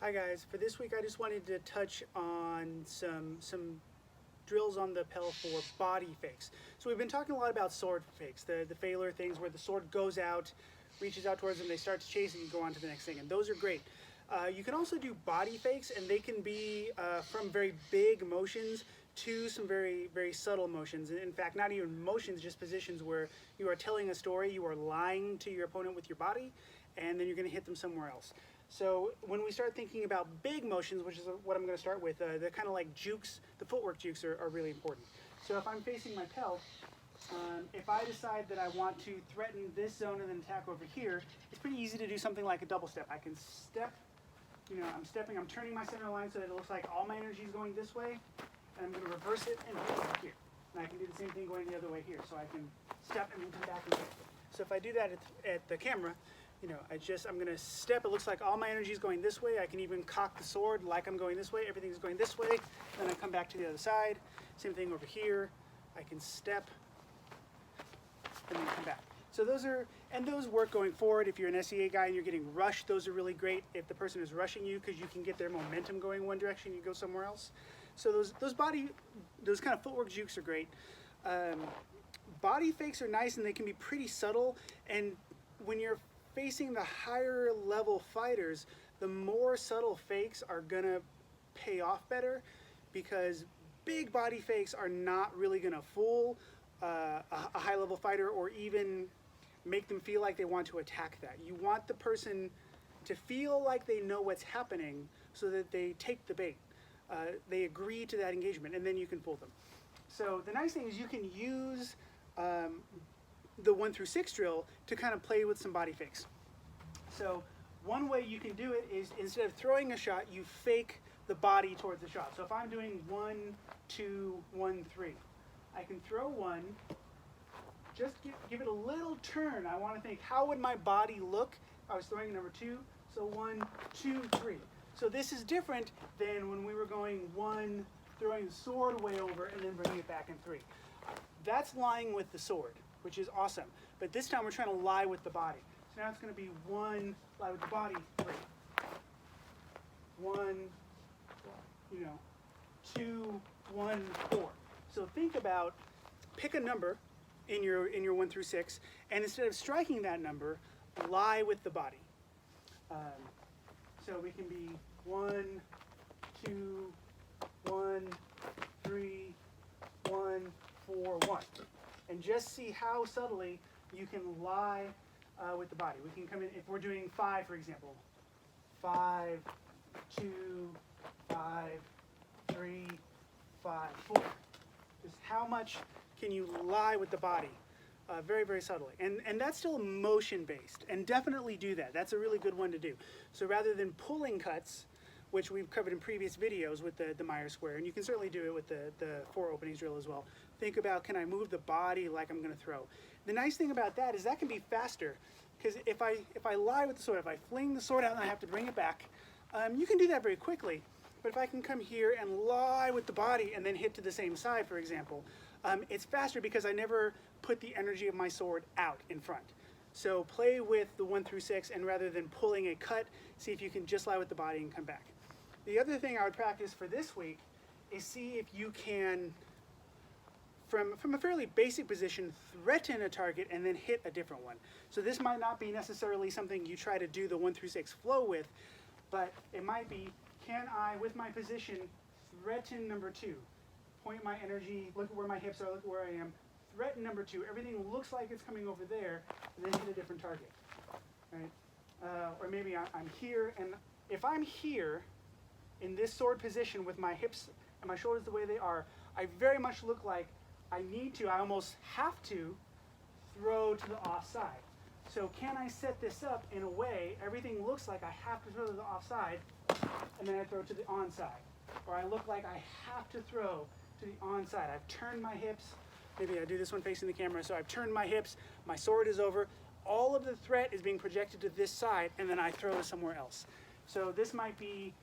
Hi guys, for this week I just wanted to touch on some drills on the Pell for body fakes. So we've been talking a lot about sword fakes, the failure things where the sword goes out, reaches out towards them, they start to chase and you go on to the next thing, and those are great. You can also do body fakes, and they can be from very big motions to some very subtle motions. In fact, not even motions, just positions where you are telling a story, you are lying to your opponent with your body, and then you're going to hit them somewhere else. So when we start thinking about big motions, which is what I'm going to start with, the kind of like jukes, the footwork jukes are really important. So if I'm facing my Pell, if I decide that I want to threaten this zone and then attack over here, it's pretty easy to do something like a double step. I can step, I'm turning my center line so that it looks like all my energy is going this way, and I'm going to reverse it and hit over here. And I can do the same thing going the other way here, so I can step and then come back and hit. So if I do that at the camera, I'm going to step, it looks like all my energy is going this way. I can even cock the sword like I'm going this way, everything's going this way. Then I come back to the other side. Same thing over here. I can step and then come back. So those work going forward. If you're an SEA guy and you're getting rushed, those are really great. If the person is rushing you, because you can get their momentum going one direction, you go somewhere else. So those kind of footwork jukes are great. Body fakes are nice and they can be pretty subtle. And when you're facing the higher level fighters, the more subtle fakes are gonna pay off better, because big body fakes are not really gonna fool a high level fighter or even make them feel like they want to attack that. You want the person to feel like they know what's happening so that they take the bait. They agree to that engagement, and then you can fool them. So the nice thing is you can use the 1 through 6 drill to kind of play with some body fakes. So one way you can do it is, instead of throwing a shot, you fake the body towards the shot. So if I'm doing 1, 2, 1, 3, I can throw 1, just give it a little turn. I want to think, how would my body look if I was throwing number 2? So 1, 2, 3. So this is different than when we were going 1, throwing the sword way over and then bringing it back in 3. That's lying with the sword, which is awesome. But this time we're trying to lie with the body. So now it's going to be 1, lie with the body, 3. 1, 2, 1, 4. So think about, pick a number in your 1 through 6, and instead of striking that number, lie with the body. So we can be 1, 2, 1, 3, 1, 4, 1. And just see how subtly you can lie with the body. We can come in, if we're doing 5, for example. 5, 2, 5, 3, 5, 4. Just how much can you lie with the body? Very subtly. And that's still motion based, and definitely do that. That's a really good one to do. So rather than pulling cuts, which we've covered in previous videos with the Meyer square, and you can certainly do it with the 4 openings drill as well. Think about, can I move the body like I'm going to throw? The nice thing about that is that can be faster, because if I lie with the sword, if I fling the sword out and I have to bring it back, you can do that very quickly. But if I can come here and lie with the body and then hit to the same side, for example, it's faster because I never put the energy of my sword out in front. So play with the 1 through 6, and rather than pulling a cut, see if you can just lie with the body and come back. The other thing I would practice for this week is see if you can, from a fairly basic position, threaten a target and then hit a different one. So this might not be necessarily something you try to do the 1 through 6 flow with, but it might be, can I, with my position, threaten number 2? Point my energy, look at where my hips are, look at where I am, threaten number 2. Everything looks like it's coming over there, and then hit a different target. Right? Or maybe I'm here, and if I'm here in this sword position with my hips and my shoulders the way they are, I very much look like I almost have to throw to the offside. So can I set this up in a way, everything looks like I have to throw to the offside, and then I throw to the onside. Or I look like I have to throw to the onside. I've turned my hips, maybe I do this one facing the camera, so I've turned my hips, my sword is over, all of the threat is being projected to this side, and then I throw somewhere else. So this might be,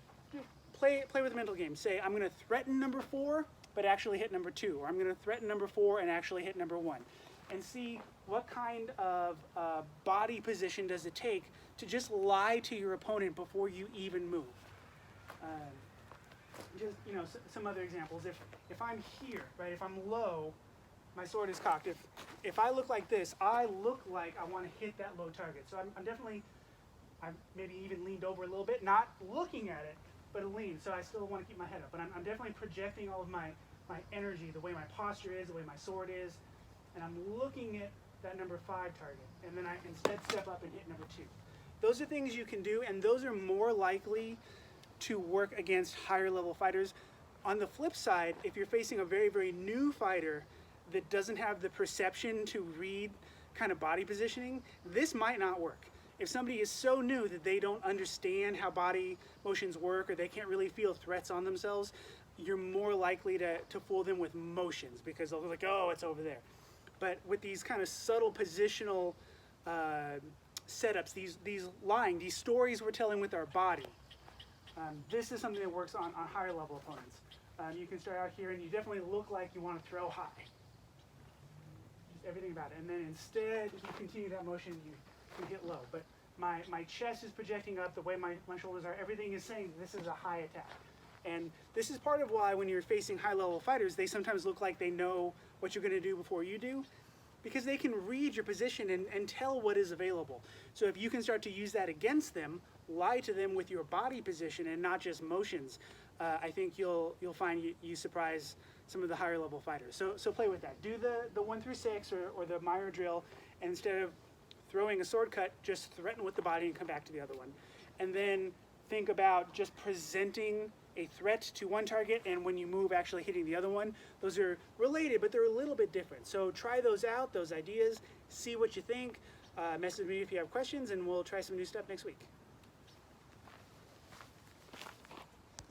play with a mental game. Say, I'm going to threaten number 4, but actually hit number 2. Or I'm going to threaten number 4 and actually hit number 1. And see what kind of body position does it take to just lie to your opponent before you even move. Just, you know, some other examples. If I'm here, right, if I'm low, my sword is cocked. If I look like this, I look like I want to hit that low target. So I'm definitely, I've maybe even leaned over a little bit, not looking at it, but a lean. So I still want to keep my head up. But I'm definitely projecting all of my energy, the way my posture is, the way my sword is, and I'm looking at that number 5 target. And then I instead step up and hit number 2. Those are things you can do, and those are more likely to work against higher level fighters. On the flip side, if you're facing a very, very new fighter that doesn't have the perception to read kind of body positioning, this might not work. If somebody is so new that they don't understand how body motions work, or they can't really feel threats on themselves, you're more likely to fool them with motions, because they'll be like, oh, it's over there. But with these kind of subtle positional setups, these stories we're telling with our body, this is something that works on higher level opponents. You can start out here and you definitely look like you want to throw high. Just everything about it. And then instead, if you continue that motion, you hit low. But my chest is projecting up, the way my shoulders are, everything is saying this is a high attack. And this is part of why when you're facing high level fighters, they sometimes look like they know what you're going to do before you do, because they can read your position and tell what is available. So if you can start to use that against them, lie to them with your body position and not just motions, I think you'll find you surprise some of the higher level fighters. So play with that. Do the 1 through 6 or the Meyer drill, and instead of throwing a sword cut, just threaten with the body and come back to the other one. And then think about just presenting a threat to one target, and when you move, actually hitting the other one. Those are related, but they're a little bit different. So try those out, those ideas, see what you think. Message me if you have questions, and we'll try some new stuff next week.